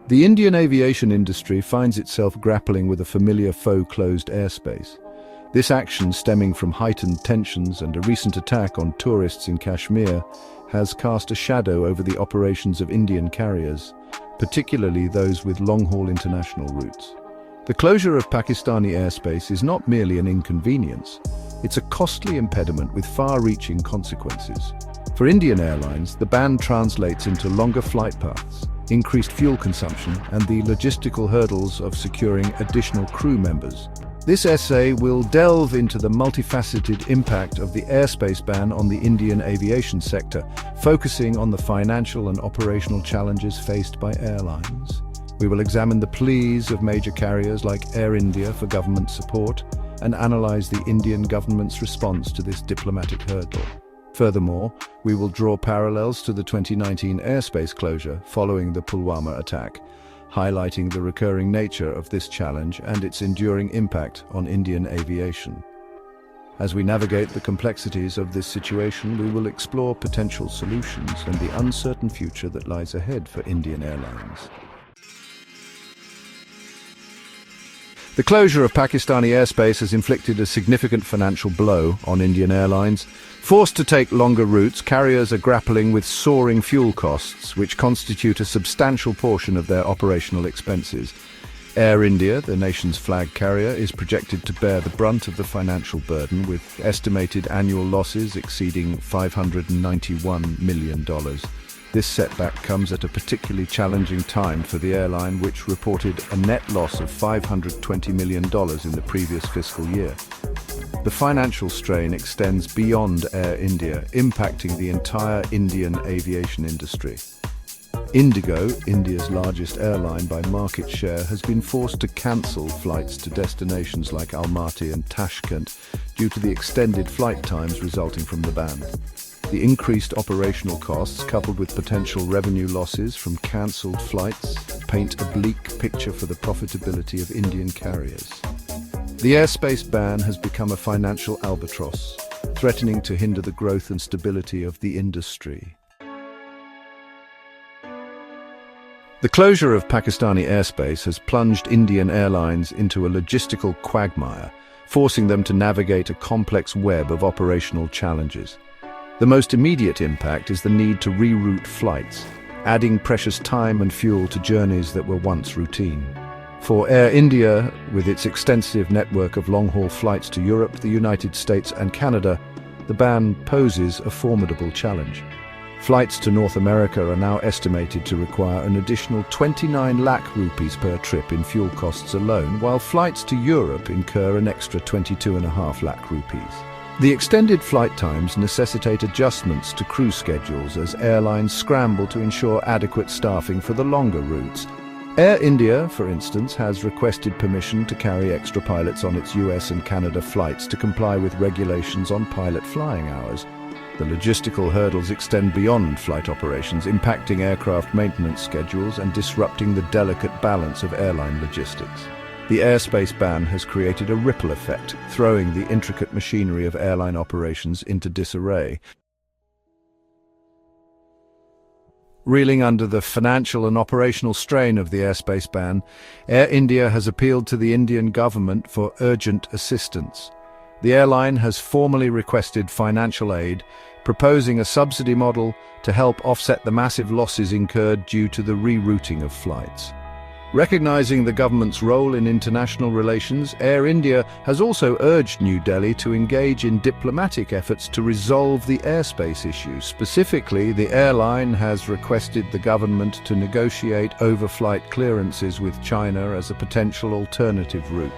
The Indian aviation industry finds itself grappling with a familiar foe: closed airspace. This action, stemming from heightened tensions and a recent attack on tourists in Kashmir, has cast a shadow over the operations of Indian carriers, particularly those with long-haul international routes. The closure of Pakistani airspace is not merely an inconvenience, it's a costly impediment with far-reaching consequences. For Indian Airlines, the ban translates into longer flight paths, increased fuel consumption, and the logistical hurdles of securing additional crew members. This essay will delve into the multifaceted impact of the airspace ban on the Indian aviation sector, focusing on the financial and operational challenges faced by airlines. We will examine the pleas of major carriers like Air India for government support and analyze the Indian government's response to this diplomatic hurdle. Furthermore, we will draw parallels to the 2019 airspace closure following the Pulwama attack, highlighting the recurring nature of this challenge and its enduring impact on Indian aviation. As we navigate the complexities of this situation, we will explore potential solutions and the uncertain future that lies ahead for Indian Airlines. The closure of Pakistani airspace has inflicted a significant financial blow on Indian Airlines. Forced to take longer routes, carriers are grappling with soaring fuel costs, which constitute a substantial portion of their operational expenses. Air India, the nation's flag carrier, is projected to bear the brunt of the financial burden, with estimated annual losses exceeding $591 million. This setback comes at a particularly challenging time for the airline, which reported a net loss of $520 million in the previous fiscal year. The financial strain extends beyond Air India, impacting the entire Indian aviation industry. Indigo, India's largest airline by market share, has been forced to cancel flights to destinations like Almaty and Tashkent due to the extended flight times resulting from the ban. The increased operational costs, coupled with potential revenue losses from cancelled flights, paint a bleak picture for the profitability of Indian carriers. The airspace ban has become a financial albatross, threatening to hinder the growth and stability of the industry. The closure of Pakistani airspace has plunged Indian Airlines into a logistical quagmire, forcing them to navigate a complex web of operational challenges. The most immediate impact is the need to reroute flights, adding precious time and fuel to journeys that were once routine. For Air India, with its extensive network of long-haul flights to Europe, the United States and Canada, the ban poses a formidable challenge. Flights to North America are now estimated to require an additional 29 lakh rupees per trip in fuel costs alone, while flights to Europe incur an extra 22.5 lakh rupees. The extended flight times necessitate adjustments to crew schedules as airlines scramble to ensure adequate staffing for the longer routes. Air India, for instance, has requested permission to carry extra pilots on its US and Canada flights to comply with regulations on pilot flying hours. The logistical hurdles extend beyond flight operations, impacting aircraft maintenance schedules and disrupting the delicate balance of airline logistics. The airspace ban has created a ripple effect, throwing the intricate machinery of airline operations into disarray. Reeling under the financial and operational strain of the airspace ban, Air India has appealed to the Indian government for urgent assistance. The airline has formally requested financial aid, proposing a subsidy model to help offset the massive losses incurred due to the rerouting of flights. Recognizing the government's role in international relations, Air India has also urged New Delhi to engage in diplomatic efforts to resolve the airspace issue. Specifically, the airline has requested the government to negotiate overflight clearances with China as a potential alternative route.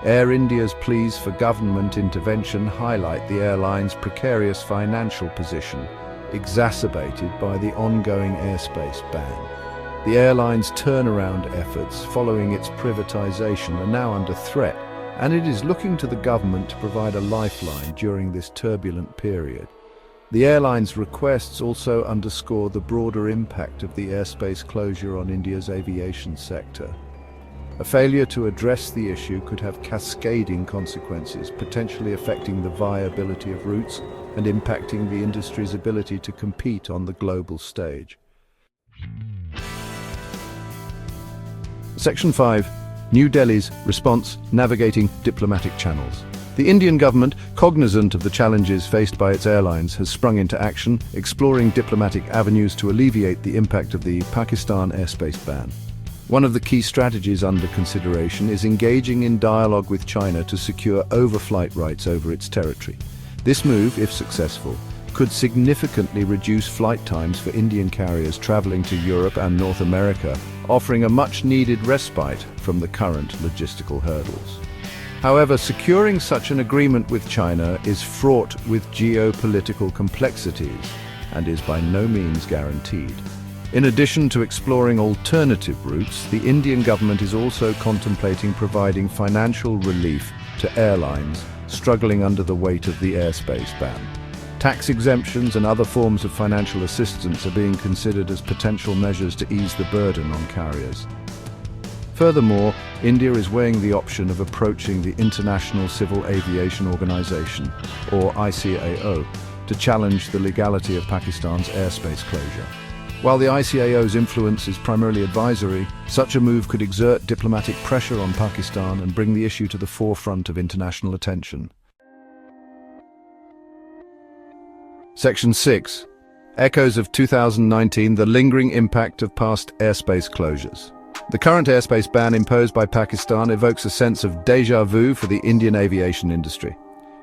Air India's pleas for government intervention highlight the airline's precarious financial position, exacerbated by the ongoing airspace ban. The airline's turnaround efforts following its privatization are now under threat, and it is looking to the government to provide a lifeline during this turbulent period. The airline's requests also underscore the broader impact of the airspace closure on India's aviation sector. A failure to address the issue could have cascading consequences, potentially affecting the viability of routes and impacting the industry's ability to compete on the global stage. Section 5. New Delhi's response: navigating diplomatic channels. The Indian government, cognizant of the challenges faced by its airlines, has sprung into action, exploring diplomatic avenues to alleviate the impact of the Pakistan airspace ban. One of the key strategies under consideration is engaging in dialogue with China to secure overflight rights over its territory. This move, if successful, could significantly reduce flight times for Indian carriers traveling to Europe and North America, offering a much-needed respite from the current logistical hurdles. However, securing such an agreement with China is fraught with geopolitical complexities and is by no means guaranteed. In addition to exploring alternative routes, the Indian government is also contemplating providing financial relief to airlines struggling under the weight of the airspace ban. Tax exemptions and other forms of financial assistance are being considered as potential measures to ease the burden on carriers. Furthermore, India is weighing the option of approaching the International Civil Aviation Organization, or ICAO, to challenge the legality of Pakistan's airspace closure. While the ICAO's influence is primarily advisory, such a move could exert diplomatic pressure on Pakistan and bring the issue to the forefront of international attention. Section 6. Echoes of 2019: the lingering impact of past airspace closures. The current airspace ban imposed by Pakistan evokes a sense of déjà vu for the Indian aviation industry.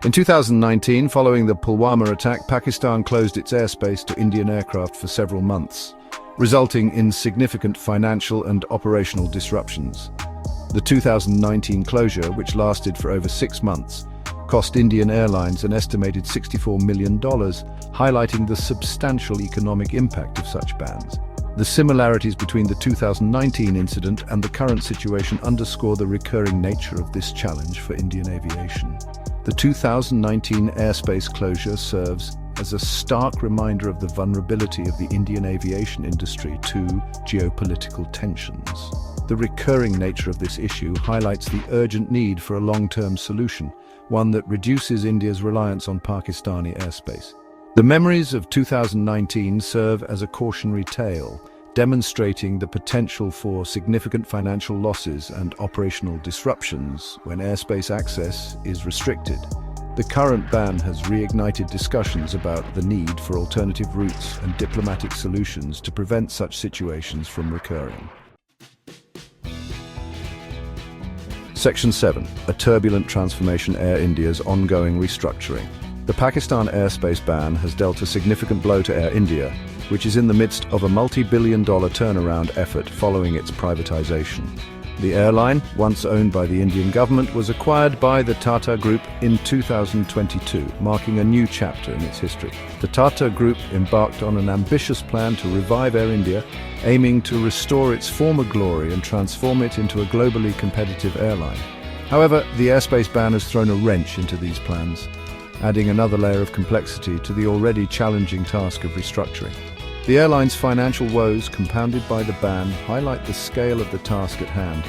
In 2019, following the Pulwama attack, Pakistan closed its airspace to Indian aircraft for several months, resulting in significant financial and operational disruptions. The 2019 closure, which lasted for over 6 months, cost Indian Airlines an estimated $64 million, highlighting the substantial economic impact of such bans. The similarities between the 2019 incident and the current situation underscore the recurring nature of this challenge for Indian aviation. The 2019 airspace closure serves as a stark reminder of the vulnerability of the Indian aviation industry to geopolitical tensions. The recurring nature of this issue highlights the urgent need for a long-term solution, one that reduces India's reliance on Pakistani airspace. The memories of 2019 serve as a cautionary tale, demonstrating the potential for significant financial losses and operational disruptions when airspace access is restricted. The current ban has reignited discussions about the need for alternative routes and diplomatic solutions to prevent such situations from recurring. Section 7. A turbulent transformation: Air India's ongoing restructuring. The Pakistan airspace ban has dealt a significant blow to Air India, which is in the midst of a multi-billion-dollar turnaround effort following its privatization. The airline, once owned by the Indian government, was acquired by the Tata Group in 2022, marking a new chapter in its history. The Tata Group embarked on an ambitious plan to revive Air India, aiming to restore its former glory and transform it into a globally competitive airline. However, the airspace ban has thrown a wrench into these plans, adding another layer of complexity to the already challenging task of restructuring. The airline's financial woes, compounded by the ban, highlight the scale of the task at hand.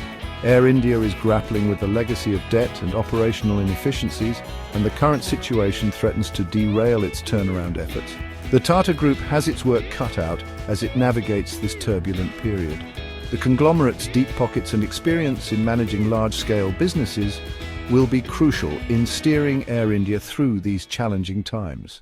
Air India is grappling with a legacy of debt and operational inefficiencies, and the current situation threatens to derail its turnaround efforts. The Tata Group has its work cut out as it navigates this turbulent period. The conglomerate's deep pockets and experience in managing large-scale businesses will be crucial in steering Air India through these challenging times.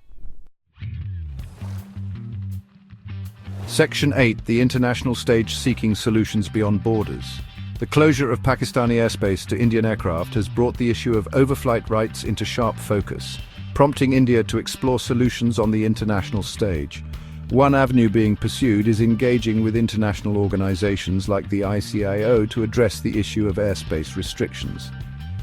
Section 8. The international stage seeking solutions beyond borders. The closure of Pakistani airspace to Indian aircraft has brought the issue of overflight rights into sharp focus, prompting India to explore solutions on the international stage. One avenue being pursued is engaging with international organizations like the ICAO to address the issue of airspace restrictions.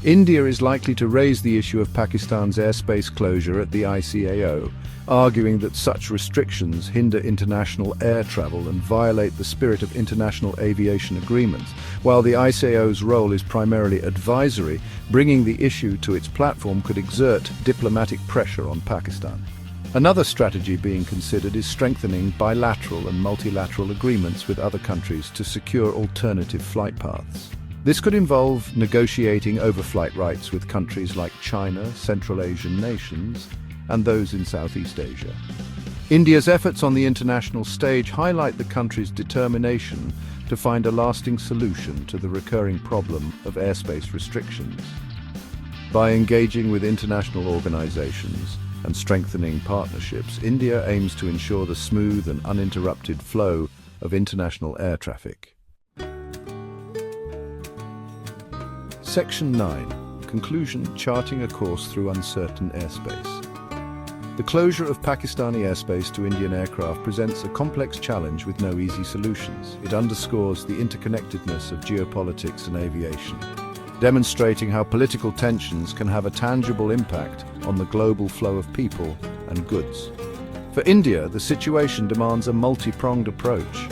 India is likely to raise the issue of Pakistan's airspace closure at the ICAO, arguing that such restrictions hinder international air travel and violate the spirit of international aviation agreements. While the ICAO's role is primarily advisory, bringing the issue to its platform could exert diplomatic pressure on Pakistan. Another strategy being considered is strengthening bilateral and multilateral agreements with other countries to secure alternative flight paths. This could involve negotiating overflight rights with countries like China, Central Asian nations, and those in Southeast Asia. India's efforts on the international stage highlight the country's determination to find a lasting solution to the recurring problem of airspace restrictions. By engaging with international organizations and strengthening partnerships, India aims to ensure the smooth and uninterrupted flow of international air traffic. Section 9. Conclusion: charting a course through uncertain airspace. The closure of Pakistani airspace to Indian aircraft presents a complex challenge with no easy solutions. It underscores the interconnectedness of geopolitics and aviation, demonstrating how political tensions can have a tangible impact on the global flow of people and goods. For India, the situation demands a multi-pronged approach.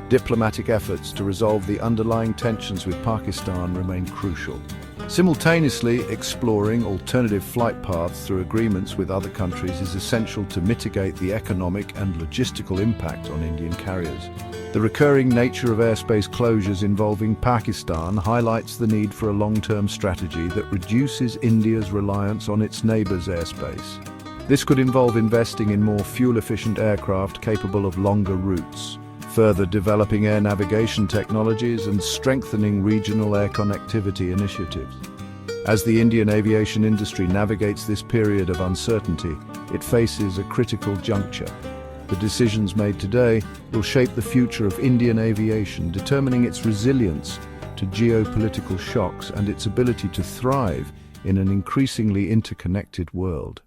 Diplomatic efforts to resolve the underlying tensions with Pakistan remain crucial. Simultaneously, exploring alternative flight paths through agreements with other countries is essential to mitigate the economic and logistical impact on Indian carriers. The recurring nature of airspace closures involving Pakistan highlights the need for a long-term strategy that reduces India's reliance on its neighbors' airspace. This could involve investing in more fuel-efficient aircraft capable of longer routes, further developing air navigation technologies, and strengthening regional air connectivity initiatives. As the Indian aviation industry navigates this period of uncertainty, it faces a critical juncture. The decisions made today will shape the future of Indian aviation, determining its resilience to geopolitical shocks and its ability to thrive in an increasingly interconnected world.